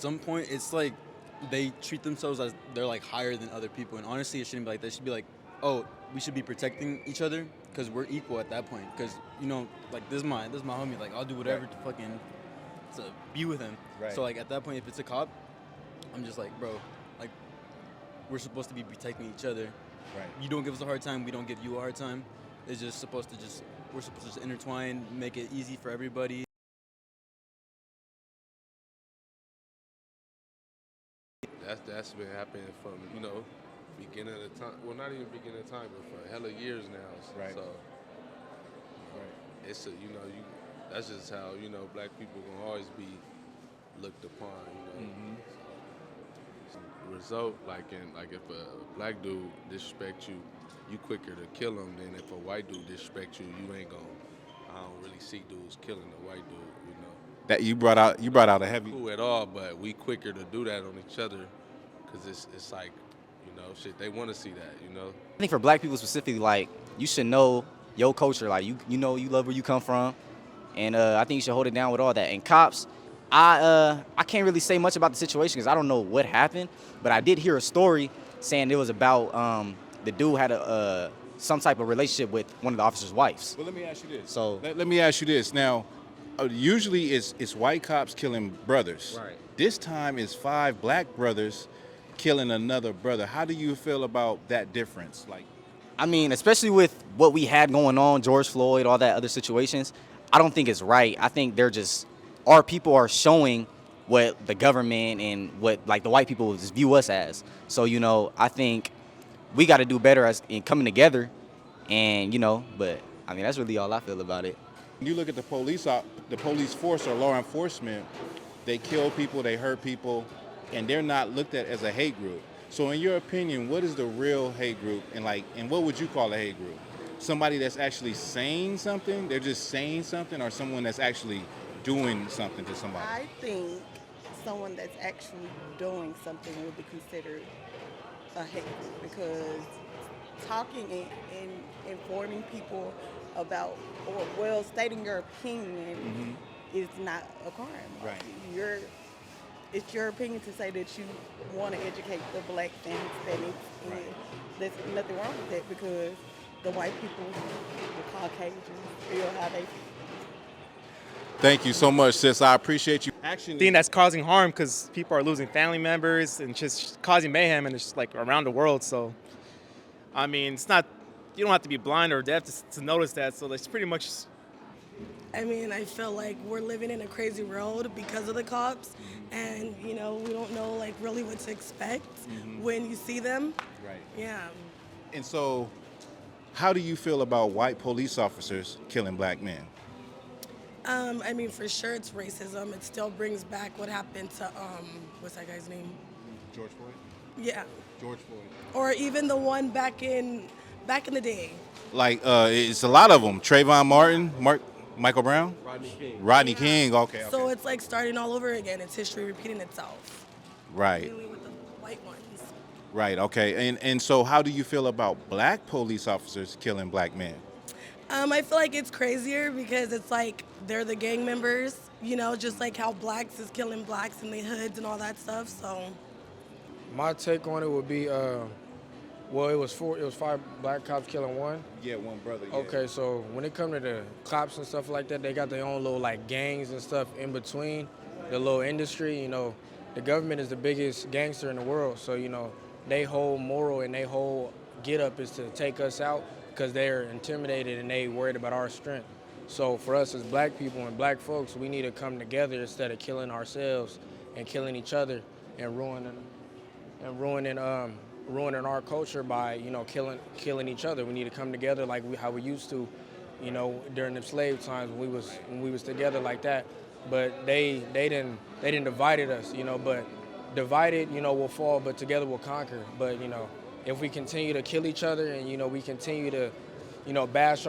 some point, it's like they treat themselves as they're like higher than other people, and honestly, it shouldn't be like that. It should be like, oh, we should be protecting each other because we're equal at that point. Because like this is my homie. Like I'll do whatever to fucking to be with him. Right. So like at that point, if it's a cop, I'm just like, bro, like we're supposed to be protecting each other. Right. You don't give us a hard time, we don't give you a hard time. It's just we're supposed to just intertwine, make it easy for everybody. That's been happening from beginning of the time. Well, not even beginning of time, but for hella years now. Right. So Right. it's that's just how black people gonna always be looked upon. Mm-hmm. So, result if a black dude disrespect you, you quicker to kill him than if a white dude disrespect you. You ain't gonna. I don't really see dudes killing a white dude. That you brought out a heavy. Cool at all, but we quicker to do that on each other, cause it's like, shit. They want to see that, I think for black people specifically, like you should know your culture, like you love where you come from, and I think you should hold it down with all that. And cops, I can't really say much about the situation because I don't know what happened, but I did hear a story saying it was about the dude had some type of relationship with one of the officers' wives. Well, let me ask you this. So let me ask you this now. Usually it's white cops killing brothers. Right. This time it's 5 black brothers killing another brother. How do you feel about that difference? Like, I mean, especially with what we had going on, George Floyd, all that other situations, I don't think it's right. I think our people are showing what the government and what like the white people view us as. So, I think we got to do better in coming together and, but I mean, that's really all I feel about it. when you look at the police force or law enforcement, they kill people, they hurt people, and they're not looked at as a hate group. So in your opinion, what is the real hate group, and what would you call a hate group? Somebody that's actually saying something, they're just saying something, or someone that's actually doing something to somebody? I think someone that's actually doing something would be considered a hate group, because talking and informing people about, or stating your opinion is not a crime. Right. It's your opinion to say that you want to educate the blacks and Hispanics, and there's nothing wrong with that, because the white people, the Caucasians, feel how they feel. Thank you so much, sis. I appreciate you. Thing that's causing harm, because people are losing family members and just causing mayhem, and it's just like around the world. So, I mean, it's not, you don't have to be blind or deaf to notice that. So it's pretty much. I mean, I feel like we're living in a crazy world because of the cops, and we don't know like really what to expect when you see them. Right. Yeah. And so, how do you feel about white police officers killing black men? I mean, for sure it's racism. It still brings back what happened to what's that guy's name? George Floyd? Yeah. George Floyd. Or even the one back in the day. Like, it's a lot of them. Trayvon Martin, Michael Brown? Rodney King, okay. So it's like starting all over again. It's history repeating itself. Right. Mainly with the white ones. Right, okay. And so how do you feel about black police officers killing black men? I feel like it's crazier because it's like they're the gang members, just like how blacks is killing blacks in the hoods and all that stuff. So my take on it would be, it was 5 black cops killing one. Yeah, one brother. Yeah. Okay, so when it comes to the cops and stuff like that, they got their own little like gangs and stuff in between the little industry. The government is the biggest gangster in the world, so they whole moral and they whole get up is to take us out, because they're intimidated and they worried about our strength. So for us as black people and black folks, we need to come together instead of killing ourselves and killing each other and ruining our culture by killing each other. We need to come together like how we used to, during the slave times when we was together like that. But they didn't divided us, but divided will fall, but together we'll conquer. But if we continue to kill each other and we continue to bash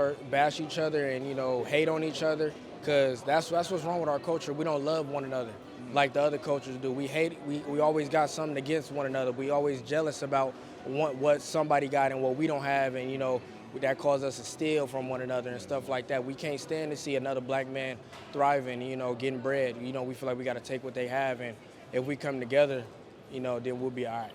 each other and hate on each other, because that's what's wrong with our culture. We don't love one another like the other cultures do. We always got something against one another. We always jealous about what somebody got and what we don't have, and that causes us to steal from one another and stuff like that. We can't stand to see another black man thriving, getting bread. We feel like we got to take what they have and if we come together, you know, then we'll be all right.